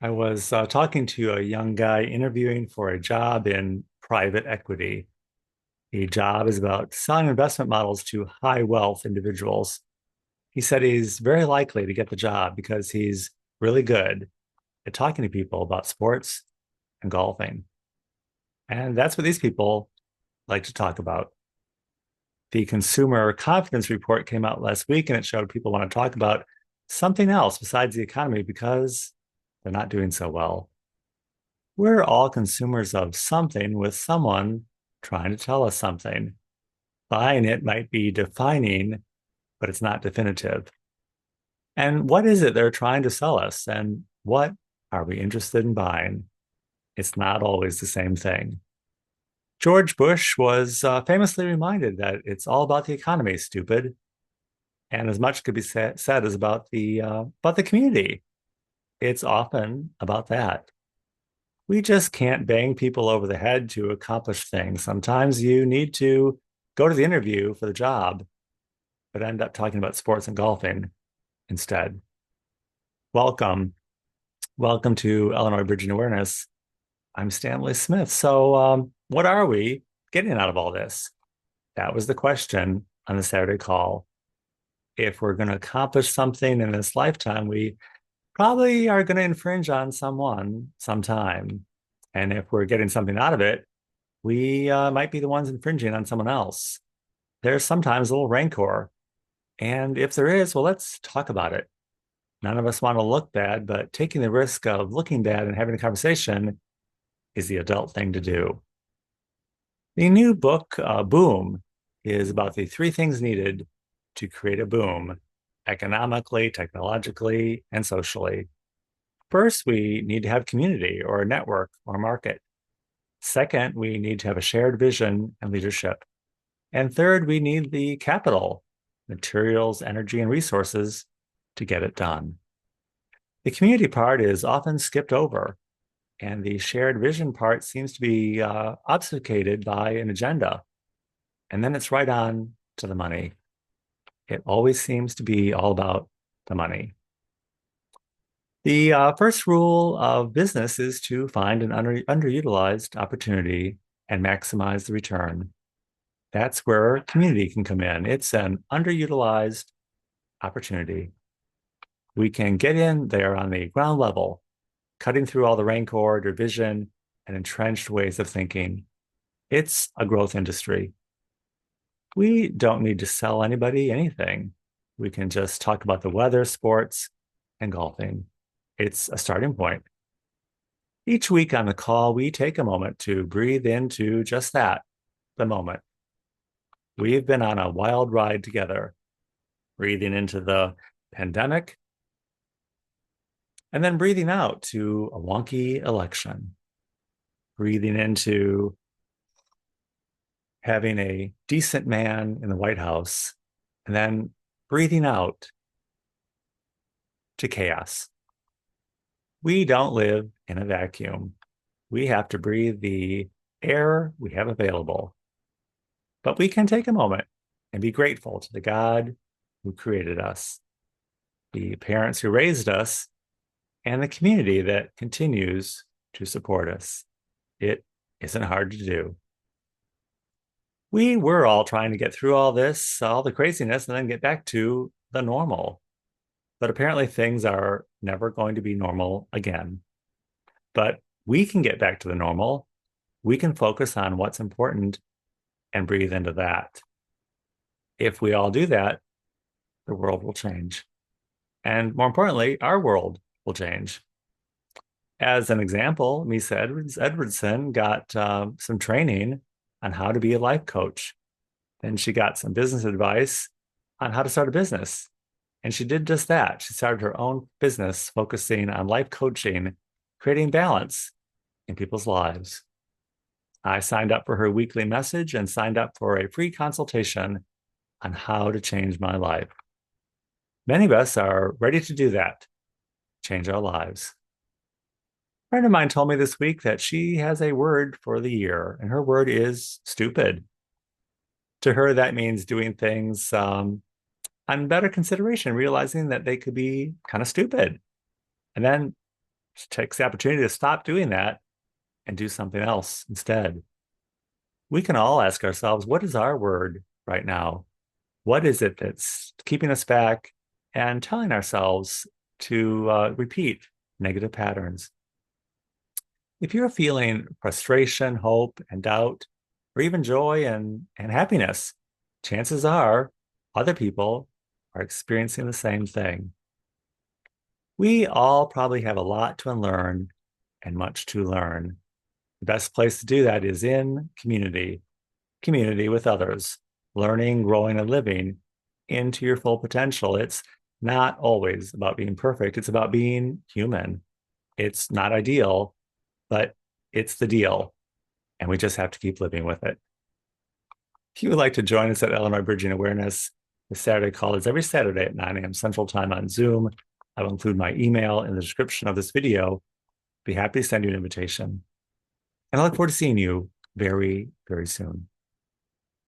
I was talking to a young guy interviewing for a job in private equity. The job is about selling investment models to high wealth individuals. He said he's very likely to get the job because he's really good at talking to people about sports and golfing. And that's what these people like to talk about. The Consumer Confidence Report came out last week and it showed people want to talk about something else besides the economy because they're not doing so well. We're all consumers of something with someone trying to tell us something. Buying it might be defining, but it's not definitive. And what is it they're trying to sell us? And what are we interested in buying? It's not always the same thing. George Bush was famously reminded that it's all about the economy, stupid. And as much could be said as about the community. It's often about that. We just can't bang people over the head to accomplish things. Sometimes you need to go to the interview for the job, but end up talking about sports and golfing instead. Welcome. Welcome to Illinois Bridging Awareness. I'm Stanley Smith. So, what are we getting out of all this? That was the question on the Saturday call. If we're going to accomplish something in this lifetime, we probably are going to infringe on someone sometime. And if we're getting something out of it, we might be the ones infringing on someone else. There's sometimes a little rancor. And if there is, well, let's talk about it. None of us want to look bad, but taking the risk of looking bad and having a conversation is the adult thing to do. The new book, Boom, is about the three things needed to create a boom economically, technologically, and socially. First, we need to have community or a network or market. Second, we need to have a shared vision and leadership. And third, we need the capital, materials, energy, and resources to get it done. The community part is often skipped over, and the shared vision part seems to be obfuscated by an agenda. And then it's right on to the money. It always seems to be all about the money. The first rule of business is to find an underutilized opportunity and maximize the return. That's where community can come in. It's an underutilized opportunity. We can get in there on the ground level, cutting through all the rancor, division, and entrenched ways of thinking. It's a growth industry. We don't need to sell anybody anything. We can just talk about the weather, sports, and golfing. It's a starting point. Each week on the call, we take a moment to breathe into just that, the moment. We've been on a wild ride together, breathing into the pandemic and then breathing out to a wonky election, breathing into having a decent man in the White House, and then breathing out to chaos. We don't live in a vacuum. We have to breathe the air we have available. But we can take a moment and be grateful to the God who created us, the parents who raised us, and the community that continues to support us. It isn't hard to do. We were all trying to get through all this, all the craziness, and then get back to the normal. But apparently, things are never going to be normal again. But we can get back to the normal. We can focus on what's important and breathe into that. If we all do that, the world will change. And more importantly, our world will change. As an example, Edwardson got some training on how to be a life coach. Then she got some business advice on how to start a business. And she did just that. She started her own business focusing on life coaching, creating balance in people's lives. I signed up for her weekly message and signed up for a free consultation on how to change my life. Many of us are ready to do that, change our lives. A friend of mine told me this week that she has a word for the year, and her word is stupid. To her, that means doing things on better consideration, realizing that they could be kind of stupid. And then takes the opportunity to stop doing that and do something else instead. We can all ask ourselves, what is our word right now? What is it that's keeping us back and telling ourselves to repeat negative patterns? If you're feeling frustration, hope, and doubt, or even joy and happiness, chances are other people are experiencing the same thing. We all probably have a lot to unlearn and much to learn. The best place to do that is in community, community with others, learning, growing, and living into your full potential. It's not always about being perfect, it's about being human. It's not ideal, but it's the deal. And we just have to keep living with it. If you would like to join us at Illinois Bridging Awareness, the Saturday call is every Saturday at 9 a.m. Central Time on Zoom. I will include my email in the description of this video. Be happy to send you an invitation. And I look forward to seeing you very, very soon.